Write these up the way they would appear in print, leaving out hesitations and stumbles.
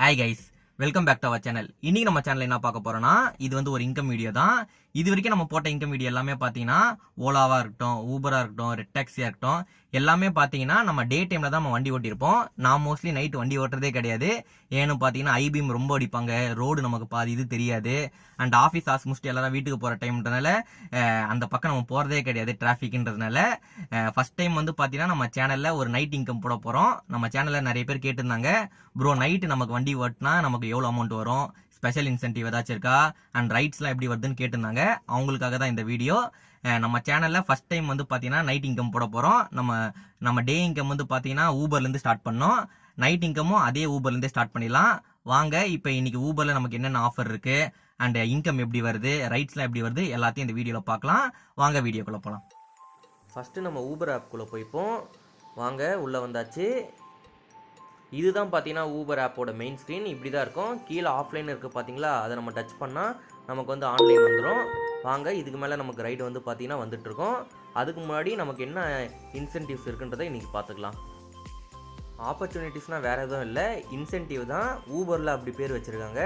Hi guys, welcome back to our channel. இன்னைக்கு நம்ம channel என்ன பார்க்க போறோம்னா, இது வந்து ஒரு இன்கம் வீடியோ தான். இது வரைக்கும் நம்ம போட்ட இன்கம் வீடியோ எல்லாமே பார்த்தீங்கன்னா ஓலாவா இருக்கட்டும், ஊபரா இருக்கட்டும், ரெட் டாக்ஸியா இருக்கட்டும், எல்லாமே பார்த்தீங்கன்னா நம்ம டே டைம்ல தான் நம்ம வண்டி ஓட்டியிருப்போம். நான் மோஸ்ட்லி நைட் வண்டி ஓட்டுறதே கிடையாது. ஏன்னு பார்த்தீங்கன்னா ஐபீம் ரொம்ப அடிப்பாங்க, ரோடு நமக்கு பாதி இது தெரியாது. அண்ட் ஆஃபீஸ் முடிச்சுட்டு எல்லாரும் வீட்டுக்கு போகிற டைம்ன்றனால அந்த பக்கம் நம்ம போகிறதே கிடையாது டிராஃபிக்ன்றதுனால. ஃபர்ஸ்ட் டைம் வந்து பார்த்தீங்கன்னா நம்ம சேனலில் ஒரு நைட் இன்கம் போட போகிறோம். நம்ம சேனலில் நிறைய பேர் கேட்டிருந்தாங்க, ப்ரோ நைட்டு நமக்கு வண்டி ஓட்டினா நமக்கு எவ்வளோ அமௌண்ட் வரும், ஸ்பெஷல் இன்சென்டிவ் ஏதாச்சும் இருக்கா, அண்ட் ரைட்ஸ்லாம் எப்படி வருதுன்னு கேட்டிருந்தாங்க. அவங்களுக்காக தான் இந்த வீடியோ. நம்ம சேனலில் ஃபர்ஸ்ட் டைம் வந்து பார்த்தீங்கன்னா நைட் இன்கம் போட போகிறோம். நம்ம டே இன்கம் வந்து பார்த்தீங்கன்னா ஊபர்லேருந்து ஸ்டார்ட் பண்ணோம். நைட் இன்கமும் அதே ஊபர்லேருந்தே ஸ்டார்ட் பண்ணிடலாம். வாங்க இப்போ இன்னைக்கு ஊபரில் நமக்கு என்னென்ன ஆஃபர் இருக்கு அண்ட் இன்கம் எப்படி வருது, ரைட்ஸ்லாம் எப்படி வருது, எல்லாத்தையும் இந்த வீடியோவில் பார்க்கலாம். வாங்க வீடியோக்குள்ளே போகலாம். ஃபஸ்ட்டு நம்ம ஊபர் ஆப்குள்ளே போய்ப்போம். வாங்க உள்ளே வந்தாச்சு. இதுதான் பார்த்தீங்கன்னா ஊபர் ஆப்போட மெயின் ஸ்க்ரீன். இப்படி தான் இருக்கும். கீழே ஆஃப்லைன் இருக்குது பார்த்தீங்களா, அதை நம்ம டச் பண்ணால் நமக்கு வந்து ஆன்லைன் வந்துடும். வாங்க இதுக்கு மேலே நமக்கு ரைடு வந்து பார்த்தீங்கன்னா வந்துட்டுருக்கோம். அதுக்கு முன்னாடி நமக்கு என்ன இன்சென்டிவ்ஸ் இருக்குன்றதை இன்றைக்கி பார்த்துக்கலாம். ஆப்பர்ச்சுனிட்டிஸ்னால் வேறு எதுவும் இல்லை, இன்சென்டிவ் தான். ஊபரில் அப்படி பேர் வச்சுருக்காங்க.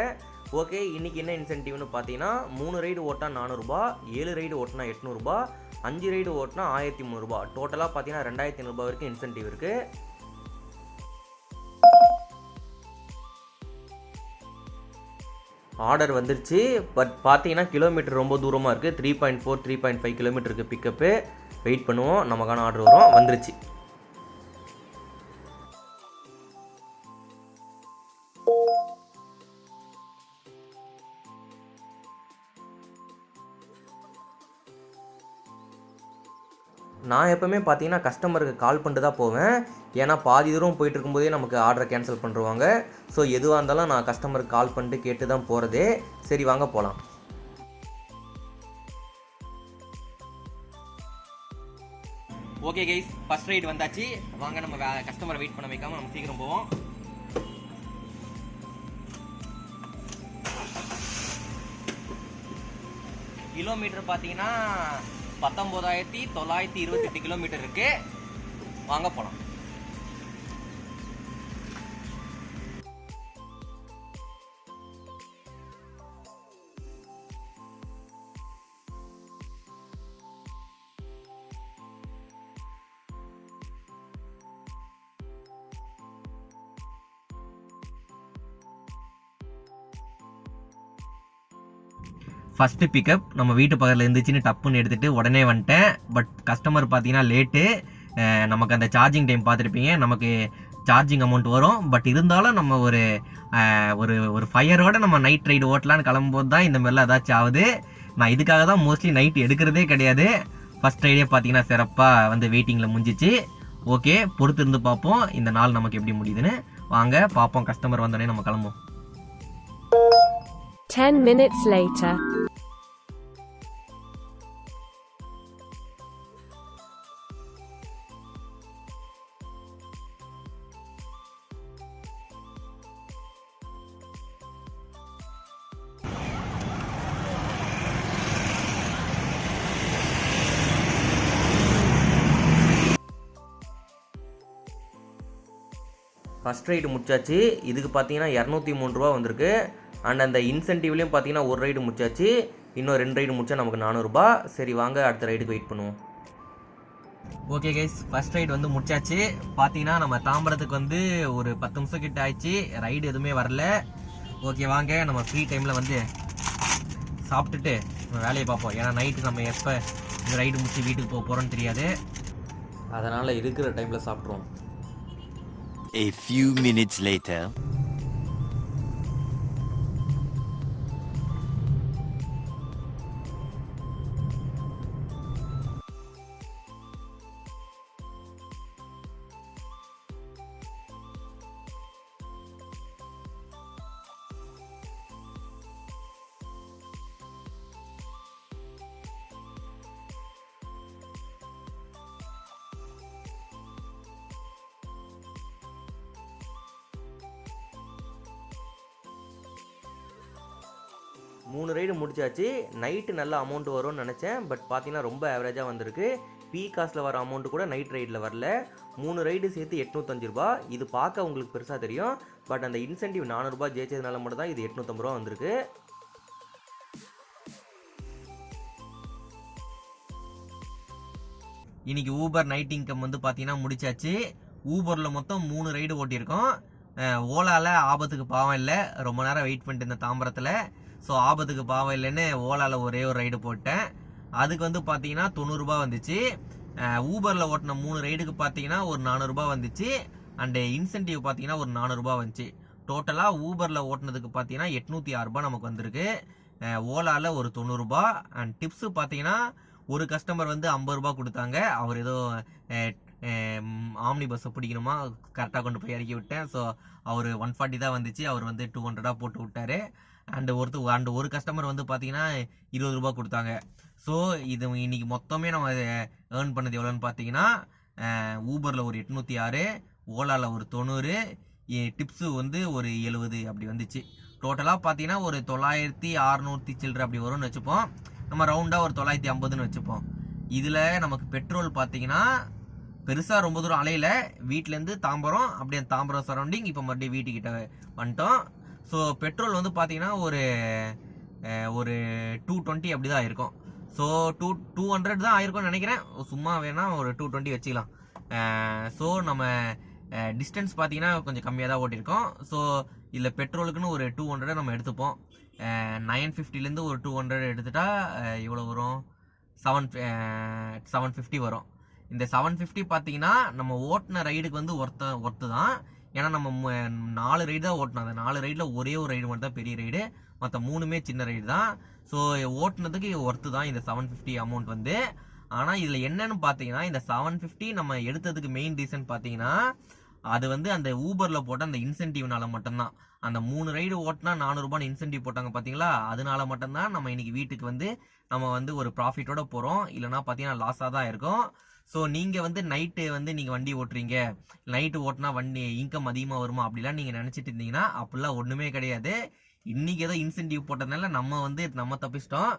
ஓகே, இன்றைக்கி என்ன இன்சென்டிவ்னு பார்த்தீங்கன்னா 3 ரைடு ஓட்டினா 400 ரூபா, 7 ரைடு ஓட்டினா 800 ரூபா, 5 ரைடு ஓட்டினா 1300 ரூபா, டோட்டலாக பார்த்தீங்கன்னா 2500 ரூபா வரைக்கும் இன்சென்டிவ் இருக்குது. ஆர்டர் வந்துருச்சு. பட் பார்த்தீங்கன்னா கிலோமீட்டர் ரொம்ப தூரமாக இருக்குது. 3.4 3.5 கிலோமீட்டருக்கு பிக்கப்பு. வெயிட் பண்ணுவோம், நமக்கான ஆர்டர் வரும். வந்துருச்சு. நான் எப்போவுமே பார்த்தீங்கன்னா கஸ்டமருக்கு கால் பண்ணிட்டு தான் போவேன். ஏன்னா பாதி தூரம் போயிட்டு இருக்கும்போதே நமக்கு ஆர்டரை கேன்சல் பண்ணுருவாங்க. ஸோ எதுவாக இருந்தாலும் நான் கஸ்டமருக்கு கால் பண்ணிட்டு கேட்டு தான் போகிறதே. சரி வாங்க போகலாம். ஓகே கைஸ், ஃபர்ஸ்ட் ரைடு வந்தாச்சு. வாங்க நம்ம கஸ்டமரை வெயிட் பண்ண வைக்காமல் நம்ம சீக்கிரம் போவோம். கிலோமீட்டர் பார்த்தீங்கன்னா 19,928 கிலோமீட்டர் இருக்கு. வாங்க போலாம். ஃபஸ்ட்டு பிக்கப் நம்ம வீட்டு பக்கத்தில் இருந்துச்சுன்னு டப்புன்னு எடுத்துகிட்டு உடனே வந்துட்டேன். பட் கஸ்டமர் பார்த்தீங்கன்னா லேட்டு. நமக்கு அந்த சார்ஜிங் டைம் பார்த்துருப்பீங்க, நமக்கு சார்ஜிங் அமௌண்ட் வரும். பட் இருந்தாலும் நம்ம ஒரு ஒரு ஒரு ஃபயரோடு நம்ம நைட் ரைடு ஓட்டலான்னு கிளம்பும்போது தான் இந்த மாதிரிலாம் ஏதாச்சும் ஆகுது. நான் இதுக்காக தான் மோஸ்ட்லி நைட் எடுக்கிறதே கிடையாது. ஃபஸ்ட் ரைடே பார்த்தீங்கன்னா சிறப்பாக வந்து வெயிட்டிங்கில் முடிஞ்சிச்சு. ஓகே, பொறுத்து இருந்து பார்ப்போம் இந்த நாள் நமக்கு எப்படி முடியுதுன்னு. வாங்க பார்ப்போம், கஸ்டமர் வந்தோடனே நம்ம கிளம்புவோம். 10 minutes later. ஃபஸ்ட் ரைடு முடிச்சாச்சு. இதுக்கு பார்த்தீங்கன்னா 203 ரூபா வந்திருக்கு. அண்ட் அந்த இன்சென்டிவ்லேயும் பார்த்தீங்கன்னா ஒரு ரைடு முடிச்சாச்சு. இன்னும் 2 ரைடு முடிச்சா நமக்கு 400 ரூபா. சரி வாங்க அடுத்த ரைடுக்கு வெயிட் பண்ணுவோம். ஓகே கைஸ், ஃபர்ஸ்ட் ரைடு வந்து முடிச்சாச்சு. பார்த்தீங்கன்னா நம்ம தாம்பரத்துக்கு வந்து ஒரு 10 நிமிஷம் கிட்ட ஆயிடுச்சு. ரைடு எதுவுமே வரல. ஓகே வாங்க நம்ம ஃப்ரீ டைமில் வந்து சாப்பிட்டுட்டு நம்ம வேலையை பார்ப்போம். ஏன்னா நைட்டு நம்ம எப்போ இந்த ரைடு முடிச்சு வீட்டுக்கு போக போகிறோன்னு தெரியாது. அதனால் இருக்கிற டைமில் சாப்பிட்ருவோம். A few minutes later. மூணு ரைடு முடிச்சாச்சு. நைட்டு நல்ல அமௌண்ட் வரும்னு நினச்சேன். பட் பார்த்தீங்கன்னா ரொம்ப ஆவரேஜாக வந்திருக்கு. காசில் வர அமௌண்ட்டு கூட நைட் ரைடில் வரல. 3 ரைடு சேர்த்து 805 ரூபா. இது பார்க்க உங்களுக்கு பெருசாக தெரியும், பட் அந்த இன்சென்டிவ் 400 ரூபாய் ஜெயிச்சதுனால மட்டும் தான் இது 850 ரூபா வந்திருக்கு. இன்னைக்கு ஊபர் நைட் இன்கம் வந்து பார்த்தீங்கன்னா முடிச்சாச்சு. ஊபரில் மொத்தம் 3 ரைடு ஓட்டியிருக்கோம். ஓலாவில் ஆபத்துக்கு பாவம் இல்லை, ரொம்ப நேரம் வெயிட் பண்ணிட்டு இருந்த தாம்பரத்தில். ஸோ ஆபத்துக்கு பாவம் இல்லைன்னு ஓலாவில் ஒரே ஒரு ரைடு போட்டேன். அதுக்கு வந்து பார்த்தீங்கன்னா 90 ரூபாய் வந்துச்சு. ஊபரில் ஓட்டின 3 ரைடுக்கு பார்த்தீங்கன்னா ஒரு 400 ரூபாய் வந்துச்சு. அண்டு இன்சென்டிவ் பார்த்தீங்கன்னா ஒரு 400 ரூபாய் வந்துச்சு. டோட்டலாக ஊபரில் ஓட்டினதுக்கு பார்த்தீங்கன்னா 806 ரூபாய் நமக்கு வந்திருக்கு. ஓலாவில் ஒரு 90 ரூபாய். அண்ட் டிப்ஸு பார்த்தீங்கன்னா ஒரு கஸ்டமர் வந்து 50 ரூபாய் கொடுத்தாங்க. அவர் ஏதோ ஆம்னி பஸ்ஸை பிடிக்கணுமா, கரெக்டாக கொண்டு போய் இறக்கி விட்டேன். ஸோ அவர் 140 தான் வந்துச்சு. அவர் வந்து 200 போட்டு விட்டாரு. அண்டு ஒரு கஸ்டமர் வந்து பார்த்தீங்கன்னா 20 ரூபாய் கொடுத்தாங்க. ஸோ இது இன்னைக்கு மொத்தமே நம்ம ஏர்ன் பண்ணது எவ்வளோன்னு பார்த்தீங்கன்னா ஊபரில் ஒரு 806, ஓலாவில் ஒரு 90, டிப்ஸு வந்து ஒரு 70 அப்படி வந்துச்சு. டோட்டலாக பார்த்தீங்கன்னா ஒரு 9600 சில்லரை அப்படி வரும்னு வச்சுப்போம். நம்ம ரவுண்டாக ஒரு 950ன்னு வச்சுப்போம். இதில் நமக்கு பெட்ரோல் பார்த்தீங்கன்னா பெருசாக ரொம்ப தூரம் அலையில. வீட்டிலேருந்து தாம்பரம், அப்படியே தாம்பரம் சரௌண்டிங், இப்போ மறுபடியும் வீட்டுக்கிட்ட வந்துட்டோம். ஸோ பெட்ரோல் வந்து பார்த்தீங்கன்னா ஒரு 220 அப்படி தான் இருக்கும். ஸோ 200 தான் ஆயிருக்கும்னு நினைக்கிறேன். சும்மா வேணால் ஒரு 220 வச்சுக்கலாம். ஸோ நம்ம டிஸ்டன்ஸ் பார்த்தீங்கன்னா கொஞ்சம் கம்மியாக தான் ஓட்டியிருக்கோம். ஸோ இதில் பெட்ரோலுக்குன்னு ஒரு 200 நம்ம எடுத்துப்போம். 950லேருந்து ஒரு 200 எடுத்துட்டா இவ்வளோ வரும், 750 வரும். இந்த 750 பார்த்தீங்கன்னா நம்ம ஓட்டின ரைடுக்கு வந்து ஒர்த்து தான். ஏன்னா நம்ம 4 ரைடு தான் ஓட்டினோம். அந்த 4 ரைடில் ஒரே ஒரு ரைடு மட்டும் தான் பெரிய ரைடு, மற்ற 3மே சின்ன ரைடு தான். ஸோ ஓட்டினதுக்கு ஒர்த்து தான் இந்த 750 அமௌண்ட் வந்து. ஆனால் இதில் என்னன்னு பார்த்தீங்கன்னா இந்த 750 நம்ம எடுத்ததுக்கு மெயின் ரீசன் பார்த்தீங்கன்னா அது வந்து அந்த ஊபரில் போட்ட அந்த இன்சென்டிவ்னால மட்டும்தான். அந்த 3 ரைடு ஓட்டினா 400 ரூபாய் இன்சென்டிவ் போட்டாங்க பார்த்தீங்களா, அதனால மட்டும்தான் நம்ம இன்னைக்கு வீட்டுக்கு வந்து நம்ம வந்து ஒரு ப்ராஃபிட்டோட போகிறோம். இல்லைனா பார்த்தீங்கன்னா லாஸாக தான் இருக்கும். ஸோ நீங்கள் வந்து நைட்டு வந்து நீங்கள் வண்டி ஓட்டுறீங்க, நைட்டு ஓட்டினா வண்டி இன்கம் அதிகமாக வருமா அப்படிலாம் நீங்கள் நினச்சிட்டு இருந்தீங்கன்னா அப்படிலாம் ஒன்றுமே கிடையாது. இன்னைக்கு ஏதோ இன்சென்டிவ் போட்டதுனால நம்ம தப்பிச்சிட்டோம்.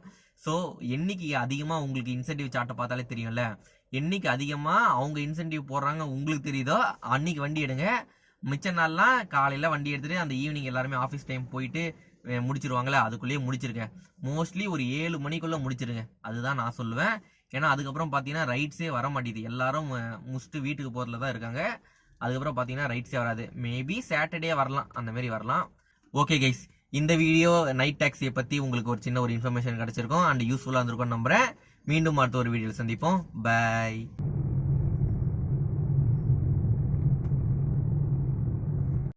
ஸோ என்னைக்கு அதிகமாக உங்களுக்கு இன்சென்டிவ் சார்ட்டை பார்த்தாலே தெரியும்ல, என்னைக்கு அதிகமாக அவங்க இன்சென்டிவ் போடுறாங்க உங்களுக்கு தெரியுதோ அன்னைக்கு வண்டி எடுங்க. மிச்ச நாள்லாம் காலையில் வண்டி எடுத்துகிட்டு அந்த ஈவினிங் எல்லாருமே ஆஃபீஸ் டைம் போயிட்டு முடிச்சிருவாங்களே, அதுக்குள்ளேயே முடிச்சிருங்க. மோஸ்ட்லி ஒரு 7 மணிக்குள்ளே முடிச்சிருங்க, அதுதான் நான் சொல்லுவேன். ஏன்னா அதுக்கப்புறம் பார்த்தீங்கன்னா ரைட்ஸே வர மாட்டேது. எல்லாரும் முடிச்சுட்டு வீட்டுக்கு போகிறதுல தான் இருக்காங்க. அதுக்கப்புறம் பார்த்தீங்கன்னா ரைட்ஸே வராது. மேபி சாட்டர்டே வரலாம், அந்த மாதிரி வரலாம். ஓகே கைஸ், இந்த வீடியோ நைட் டாக்ஸியை பற்றி உங்களுக்கு ஒரு சின்ன ஒரு இன்ஃபர்மேஷன் கிடச்சிருக்கும் அண்ட் யூஸ்ஃபுல்லாக இருந்திருக்கும்னு நம்புகிறேன். மீண்டும் அடுத்த ஒரு வீடியோவில் சந்திப்போம். பை.